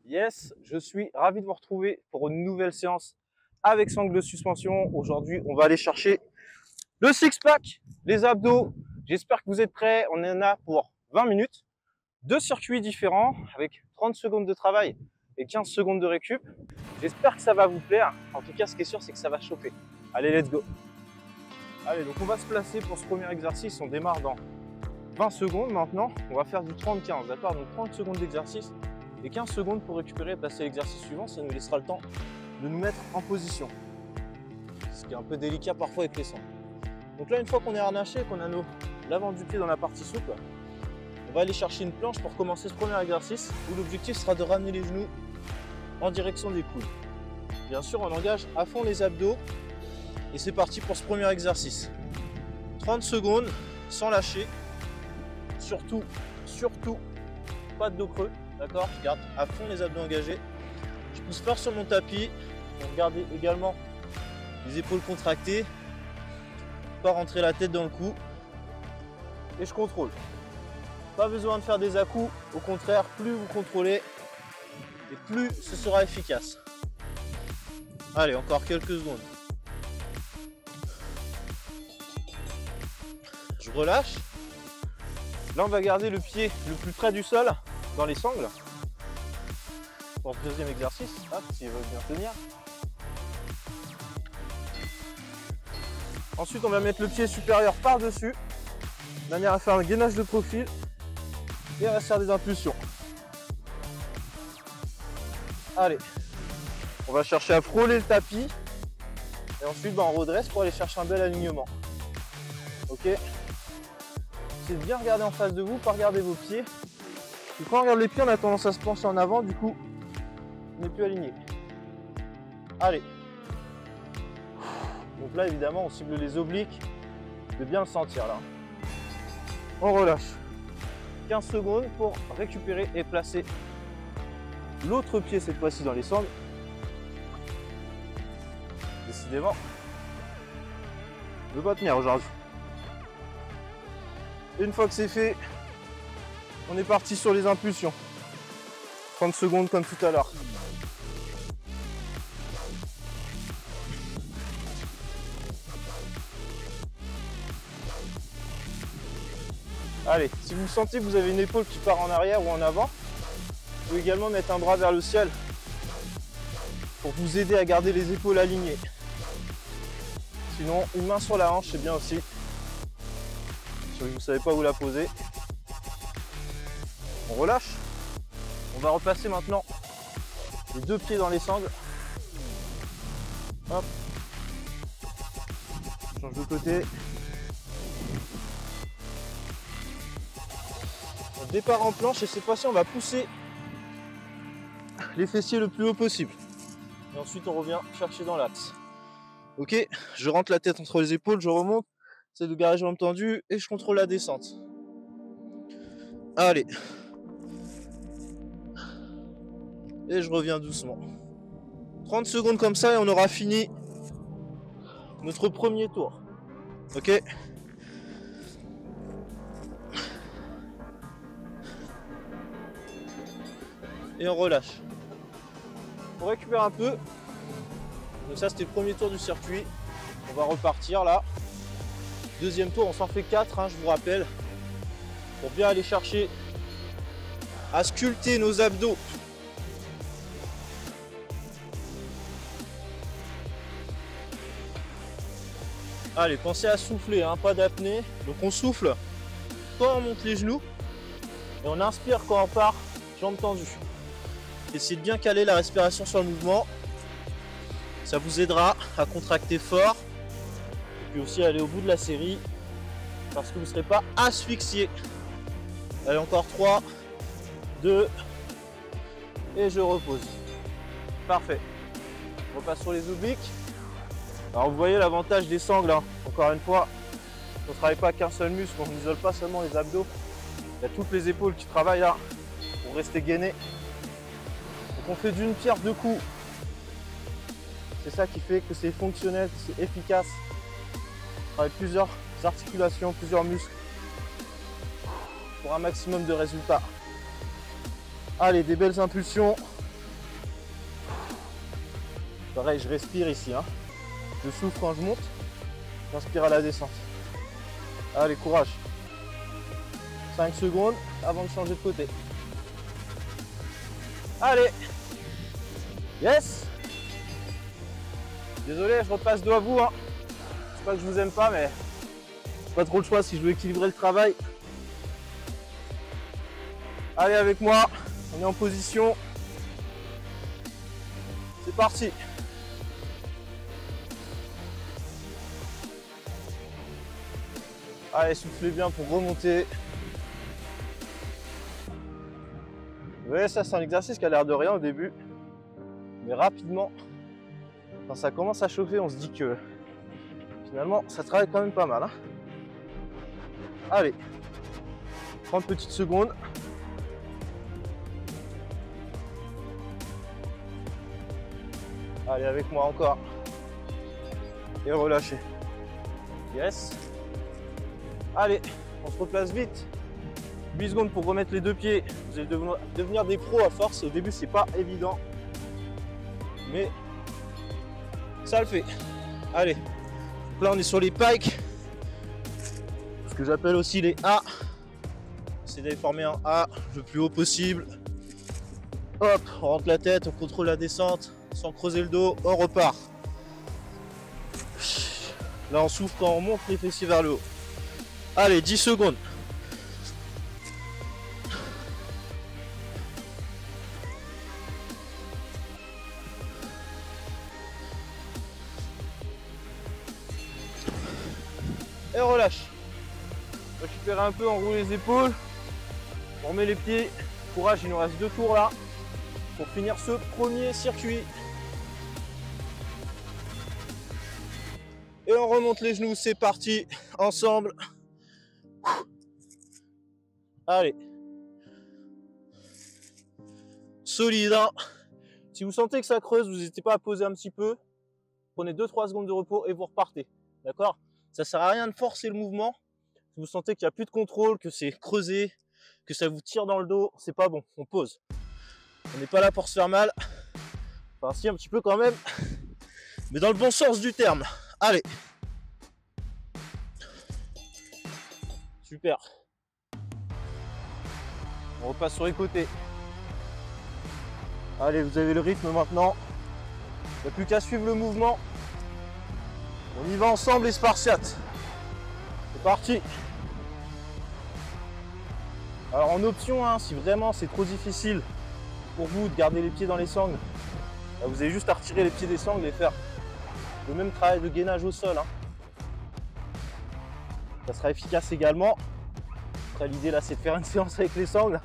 Yes, je suis ravi de vous retrouver pour une nouvelle séance avec sangle de suspension. Aujourd'hui, on va aller chercher le six-pack, les abdos. J'espère que vous êtes prêts. On en a pour 20 minutes. Deux circuits différents avec 30 secondes de travail et 15 secondes de récup. J'espère que ça va vous plaire. En tout cas, ce qui est sûr, c'est que ça va chauffer. Allez, let's go. Allez, donc on va se placer pour ce premier exercice. On démarre dans 20 secondes maintenant. On va faire du 30-15, d'accord? Donc 30 secondes d'exercice et 15 secondes pour récupérer et passer à l'exercice suivant. Ça nous laissera le temps de nous mettre en position. Ce qui est un peu délicat parfois avec les sangles. Donc là, une fois qu'on est harnaché, qu'on a l'avant du pied dans la partie souple, on va aller chercher une planche pour commencer ce premier exercice où l'objectif sera de ramener les genoux en direction des coudes. Bien sûr, on engage à fond les abdos et c'est parti pour ce premier exercice. 30 secondes sans lâcher. Surtout, pas de dos creux, d'accord? Je garde à fond les abdos engagés. Je pousse fort sur mon tapis. Donc gardez également les épaules contractées. Pas rentrer la tête dans le cou. Et je contrôle. Pas besoin de faire des à-coups. Au contraire, plus vous contrôlez et plus ce sera efficace. Allez, encore quelques secondes. Je relâche. Là, on va garder le pied le plus près du sol dans les sangles. Pour ce deuxième exercice, s'ils veulent bien tenir. Ensuite, on va mettre le pied supérieur par-dessus, de manière à faire un gainage de profil et on va faire des impulsions. Allez, on va chercher à frôler le tapis et ensuite on redresse pour aller chercher un bel alignement. Ok? C'est de bien regarder en face de vous, pas regarder vos pieds. Et quand on regarde les pieds, on a tendance à se pencher en avant, du coup, on n'est plus aligné. Allez. Donc là, évidemment, on cible les obliques, de bien le sentir là. On relâche. 15 secondes pour récupérer et placer l'autre pied cette fois-ci dans les sangles. Décidément, je ne veux pas tenir aujourd'hui. Une fois que c'est fait, on est parti sur les impulsions. 30 secondes comme tout à l'heure. Allez, si vous sentez que vous avez une épaule qui part en arrière ou en avant, vous pouvez également mettre un bras vers le ciel pour vous aider à garder les épaules alignées. Sinon, une main sur la hanche, c'est bien aussi. Si vous ne savez pas où la poser. On relâche. On va replacer maintenant les deux pieds dans les sangles. Hop. On change de côté. On départ en planche et cette fois-ci on va pousser les fessiers le plus haut possible. Et ensuite on revient chercher dans l'axe. Ok, je rentre la tête entre les épaules, je remonte. C'est de garder les jambes tendues et je contrôle la descente. Allez. Et je reviens doucement. 30 secondes comme ça et on aura fini notre premier tour. Ok. Et on relâche. On récupère un peu. Donc ça c'était le premier tour du circuit. On va repartir là. Deuxième tour, on s'en fait 4, je vous rappelle. Pour bien aller chercher à sculpter nos abdos. Allez, pensez à souffler, pas d'apnée. Donc on souffle quand on monte les genoux. Et on inspire quand on part, jambes tendues. Essayez de bien caler la respiration sur le mouvement. Ça vous aidera à contracter fort. Et puis aussi aller au bout de la série. Parce que vous ne serez pas asphyxié. Allez, encore 3, 2, et je repose. Parfait. On repasse sur les obliques. Alors vous voyez l'avantage des sangles, encore une fois, on ne travaille pas qu'un seul muscle, on n'isole pas seulement les abdos. Il y a toutes les épaules qui travaillent là pour rester gainées. Donc on fait d'une pierre deux coups. C'est ça qui fait que c'est fonctionnel, que c'est efficace. On travaille plusieurs articulations, plusieurs muscles pour un maximum de résultats. Allez, des belles impulsions. Pareil, je respire ici. Hein. Je souffle quand je monte. J'inspire à la descente. Allez, courage. 5 secondes avant de changer de côté. Allez. Yes. Désolé, je repasse dos à vous. Hein. C'est pas que je vous aime pas, mais pas trop le choix si je veux équilibrer le travail. Allez avec moi, on est en position. C'est parti. Allez, soufflez bien pour remonter. Vous voyez, ça c'est un exercice qui a l'air de rien au début. Mais rapidement, quand ça commence à chauffer, on se dit que finalement, ça travaille quand même pas mal. Hein. Allez, 30 petites secondes. Allez, avec moi encore. Et relâchez. Yes. Allez, on se replace vite. 8 secondes pour remettre les deux pieds. Vous allez devenir des pros à force. Au début, c'est pas évident. Mais ça le fait. Allez. Donc là, on est sur les pikes. Ce que j'appelle aussi les A. C'est d'aller former un A le plus haut possible. Hop, on rentre la tête, on contrôle la descente. Sans creuser le dos, on repart. Là, on souffle quand on monte les fessiers vers le haut. Allez, 10 secondes. Et relâche. Récupérez un peu, on roule les épaules. On remet les pieds. Courage, il nous reste 2 tours là. Pour finir ce premier circuit. Et on remonte les genoux, c'est parti. Ensemble. Allez. Solide. Hein. Si vous sentez que ça creuse, vous n'hésitez pas à poser un petit peu. Prenez 2-3 secondes de repos et vous repartez. D'accord? Ça ne sert à rien de forcer le mouvement. Si vous sentez qu'il n'y a plus de contrôle, que c'est creusé, que ça vous tire dans le dos, c'est pas bon. On pose. On n'est pas là pour se faire mal. Enfin si, un petit peu quand même. Mais dans le bon sens du terme. Allez. Super. On repasse sur les côtés. Allez, vous avez le rythme maintenant. Il n'y a plus qu'à suivre le mouvement. On y va ensemble les Spartiates. C'est parti. Alors en option, hein, si vraiment c'est trop difficile pour vous de garder les pieds dans les sangles, là, vous avez juste à retirer les pieds des sangles et faire le même travail de gainage au sol. Hein. Ça sera efficace également. Après l'idée là c'est de faire une séance avec les sangles.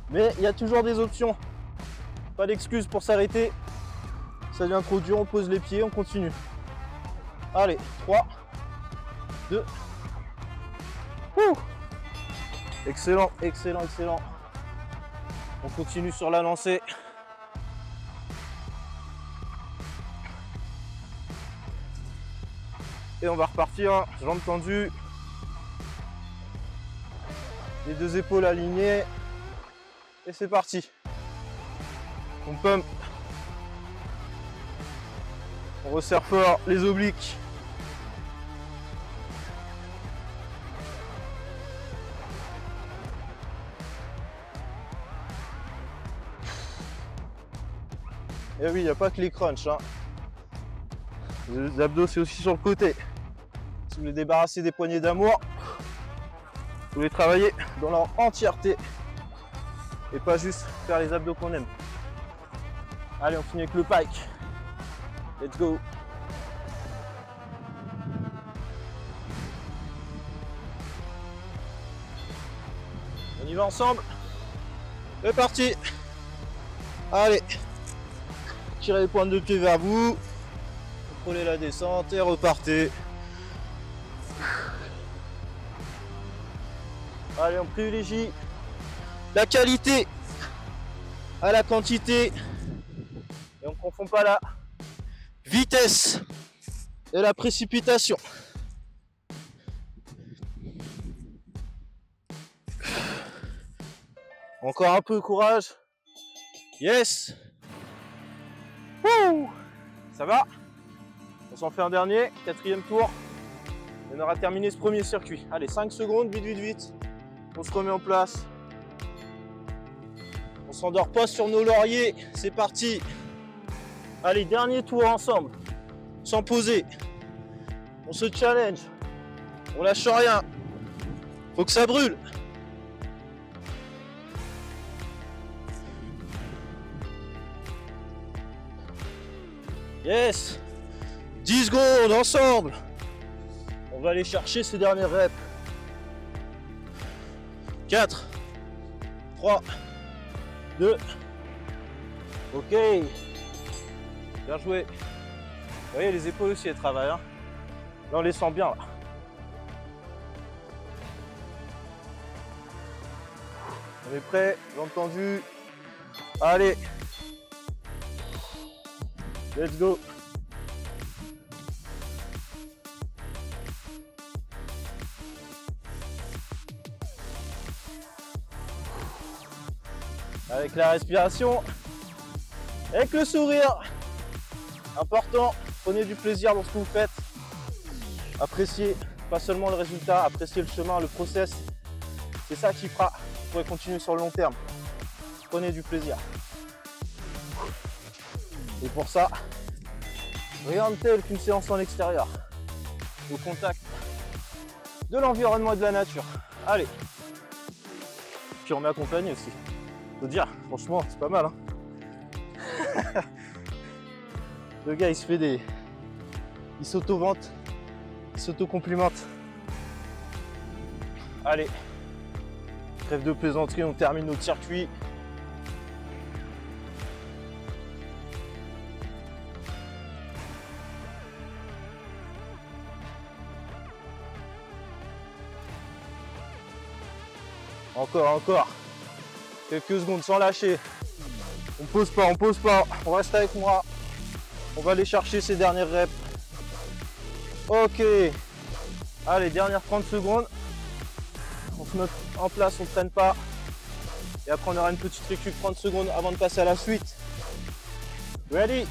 Mais il y a toujours des options. Pas d'excuse pour s'arrêter. Ça devient trop dur, on pose les pieds, on continue. Allez, 3, 2. Ouh. Excellent, excellent, excellent. On continue sur la lancée. Et on va repartir, jambes tendues. Les 2 épaules alignées. Et c'est parti. On pump. On resserre fort les obliques. Et oui, il n'y a pas que les crunchs. Hein. Les abdos, c'est aussi sur le côté. Si vous voulez débarrasser des poignées d'amour, vous voulez travailler dans leur entièreté. Et pas juste faire les abdos qu'on aime. Allez, on finit avec le pike. Let's go. On y va ensemble. C'est parti. Allez. Tirez les pointes de pied vers vous. Contrôlez la descente et repartez. Allez, on privilégie la qualité à la quantité. Et on ne confond pas la vitesse et la précipitation. Encore un peu, courage. Yes. Wouh. Ça va? On s'en fait un dernier, 4e tour. Et on aura terminé ce premier circuit. Allez, 5 secondes, vite, vite, vite. On se remet en place. On s'endort pas sur nos lauriers. C'est parti. Allez, dernier tour ensemble. Sans poser. On se challenge. On lâche rien. Faut que ça brûle. Yes. 10 secondes ensemble. On va aller chercher ces dernières reps. 4, 3, 2. Ok. Bien joué. Vous voyez, les épaules aussi, elles travaillent. Hein. Là, on les sent bien. Là. On est prêt, jambes tendues. Allez. Let's go. Avec la respiration, avec le sourire. Important, prenez du plaisir dans ce que vous faites. Appréciez pas seulement le résultat, appréciez le chemin, le process. C'est ça qui fera que vous pourrez continuer sur le long terme. Prenez du plaisir. Et pour ça, rien de tel qu'une séance en extérieur, au contact de l'environnement et de la nature. Allez. Puis on est accompagné aussi. Faut dire, franchement, c'est pas mal. Hein. Le gars, il se fait des... Il s'auto-vante, il s'auto-complimente. Allez. Trêve de plaisanterie, on termine notre circuit. Encore. Quelques secondes sans lâcher. On pose pas, on reste avec moi. On va aller chercher ces dernières reps. Ok. Allez, dernière 30 secondes. On se met en place, on ne traîne pas. Et après, on aura une petite récup 30 secondes avant de passer à la suite. Ready?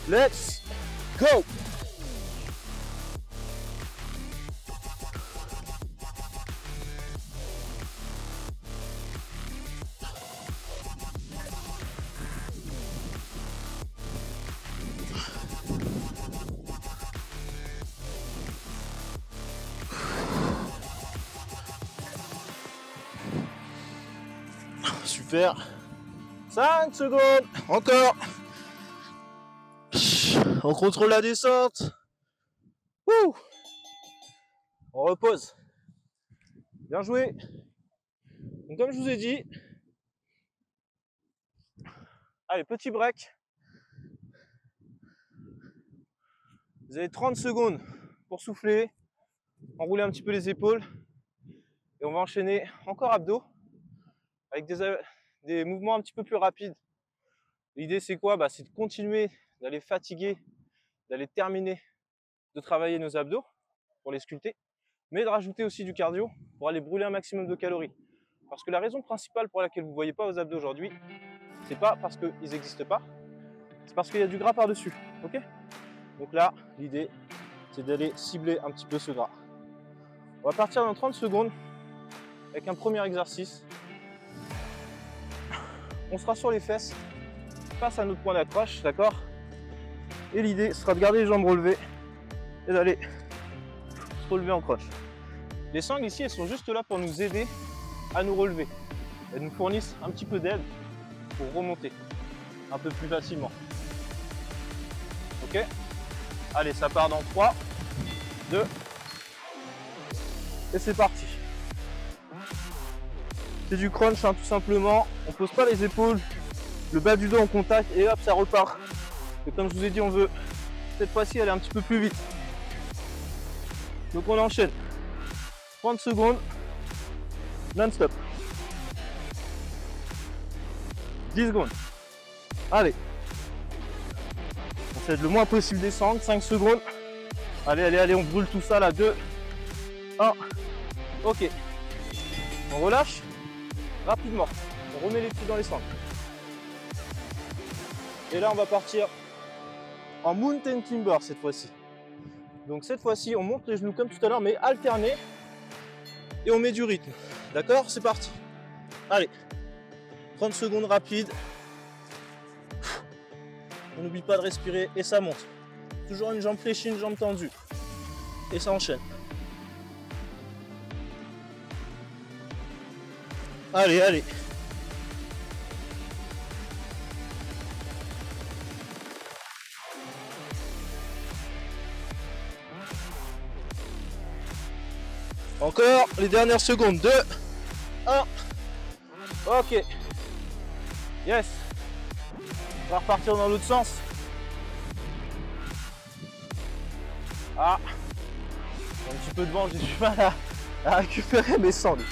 Let's go! Super. 5 secondes. Encore. On contrôle la descente. Wouh. On repose. Bien joué. Donc comme je vous ai dit, allez, petit break. Vous avez 30 secondes pour souffler, enrouler un petit peu les épaules. Et on va enchaîner encore abdos avec des mouvements un petit peu plus rapides. L'idée c'est quoi? C'est de continuer d'aller fatiguer, d'aller terminer de travailler nos abdos pour les sculpter, mais de rajouter aussi du cardio pour aller brûler un maximum de calories. Parce que la raison principale pour laquelle vous ne voyez pas vos abdos aujourd'hui, c'est pas parce qu'ils n'existent pas, c'est parce qu'il y a du gras par-dessus. Ok? Donc là, l'idée, c'est d'aller cibler un petit peu ce gras. On va partir dans 30 secondes avec un premier exercice. On sera sur les fesses, face à notre point d'accroche, d'accord? Et l'idée sera de garder les jambes relevées et d'aller se relever en croche. Les sangles ici, elles sont juste là pour nous aider à nous relever. Elles nous fournissent un petit peu d'aide pour remonter un peu plus facilement. Ok? Allez, ça part dans 3, 2, et c'est parti. C'est du crunch, hein, tout simplement. On pose pas les épaules, le bas du dos en contact et hop, ça repart. Et comme je vous ai dit, on veut cette fois-ci aller un petit peu plus vite. Donc on enchaîne. 30 secondes, non-stop. 10 secondes. Allez. On fait le moins possible descendre. 5 secondes. Allez, on brûle tout ça là. 2, 1. Ok. On relâche. Rapidement. On remet les pieds dans les sangles. Et là, on va partir en mountain climber cette fois-ci. Donc cette fois-ci, on monte les genoux comme tout à l'heure, mais alternés. Et on met du rythme. D'accord? C'est parti. Allez. 30 secondes rapides. On n'oublie pas de respirer et ça monte. Toujours une jambe fléchie, une jambe tendue. Et ça enchaîne. Allez, allez. Encore les dernières secondes. 2, 1. Ok. Yes. On va repartir dans l'autre sens. Ah. Un petit peu de vent, j'ai du mal à récupérer mes sangles.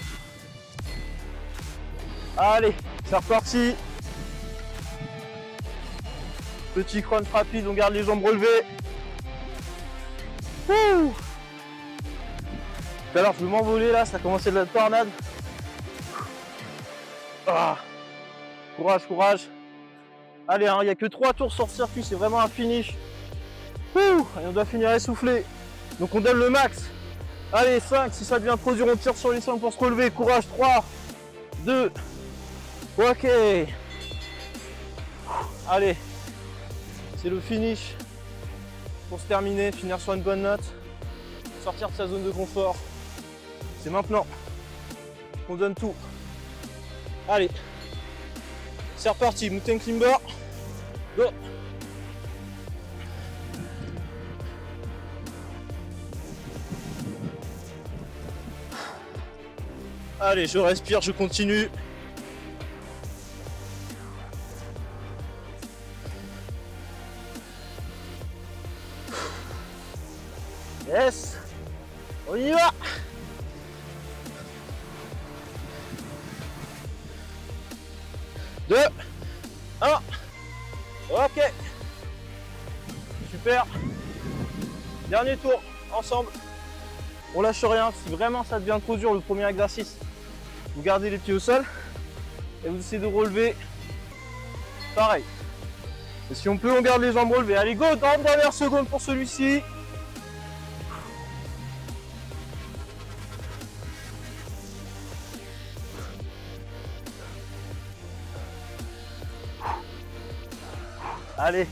Allez, c'est reparti. Petit crunch rapide, on garde les jambes relevées. Ouh. Tout à l'heure, je vais m'envoler là, ça a commencé de la tornade. Ah. Courage, courage. Allez, hein, il n'y a que 3 tours sur circuit, c'est vraiment un finish. Ouh. Et on doit finir essoufflé. Donc on donne le max. Allez, 5, si ça devient trop dur, on tire sur les 5 pour se relever. Courage, 3, 2, ok. Allez, c'est le finish. Pour se terminer, finir sur une bonne note. Sortir de sa zone de confort. C'est maintenant qu'on donne tout. Allez, c'est reparti, mountain climber. Go. Allez, je respire, je continue. Yes, on y va. Deux, 1. Ok. Super. Dernier tour, ensemble. On lâche rien. Si vraiment ça devient trop dur, le premier exercice, vous gardez les pieds au sol et vous essayez de relever. Pareil. Et si on peut, on garde les jambes relevées. Allez, go, 30 dernières secondes pour celui-ci. Allez,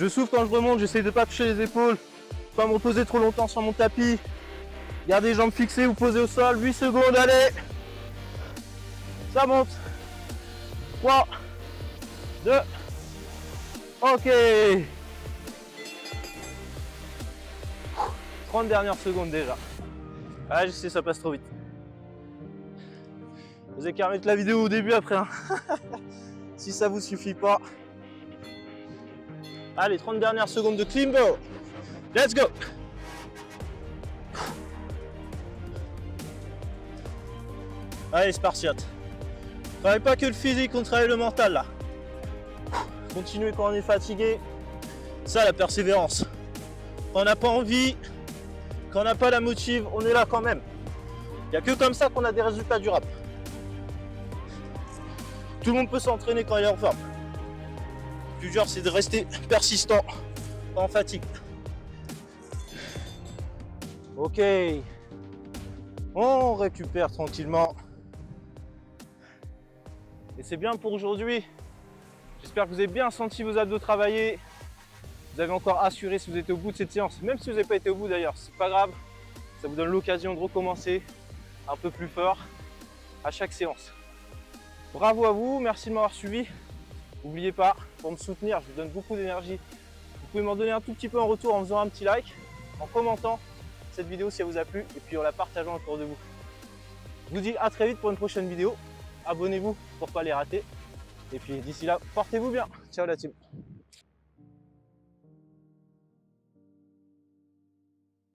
je souffle quand je remonte, j'essaie de ne pas toucher les épaules, pas me reposer trop longtemps sur mon tapis. Gardez les jambes fixées ou posées au sol, 8 secondes, allez. Ça monte. 3, 2, ok. 30 dernières secondes déjà. Ah, je sais, ça passe trop vite. Vous avez qu'à remettre la vidéo au début après, hein. Si ça vous suffit pas. Allez, 30 dernières secondes de climber. Let's go. Allez, Spartiate. On travaille pas que le physique, on travaille le mental là. Continuez quand on est fatigué. Ça, la persévérance. Quand on n'a pas envie, quand on n'a pas la motive, on est là quand même. Il n'y a que comme ça qu'on a des résultats durables. Tout le monde peut s'entraîner quand il est en forme. Le plus dur, c'est de rester persistant quand on fatigue. Ok. On récupère tranquillement. Et c'est bien pour aujourd'hui. J'espère que vous avez bien senti vos abdos travailler. Vous avez encore assuré si vous êtes au bout de cette séance. Même si vous n'avez pas été au bout d'ailleurs, c'est pas grave. Ça vous donne l'occasion de recommencer un peu plus fort à chaque séance. Bravo à vous, merci de m'avoir suivi. N'oubliez pas, pour me soutenir, je vous donne beaucoup d'énergie. Vous pouvez m'en donner un tout petit peu en retour en faisant un petit like, en commentant cette vidéo si elle vous a plu et puis en la partageant autour de vous. Je vous dis à très vite pour une prochaine vidéo. Abonnez-vous pour ne pas les rater. Et puis d'ici là, portez-vous bien. Ciao la team.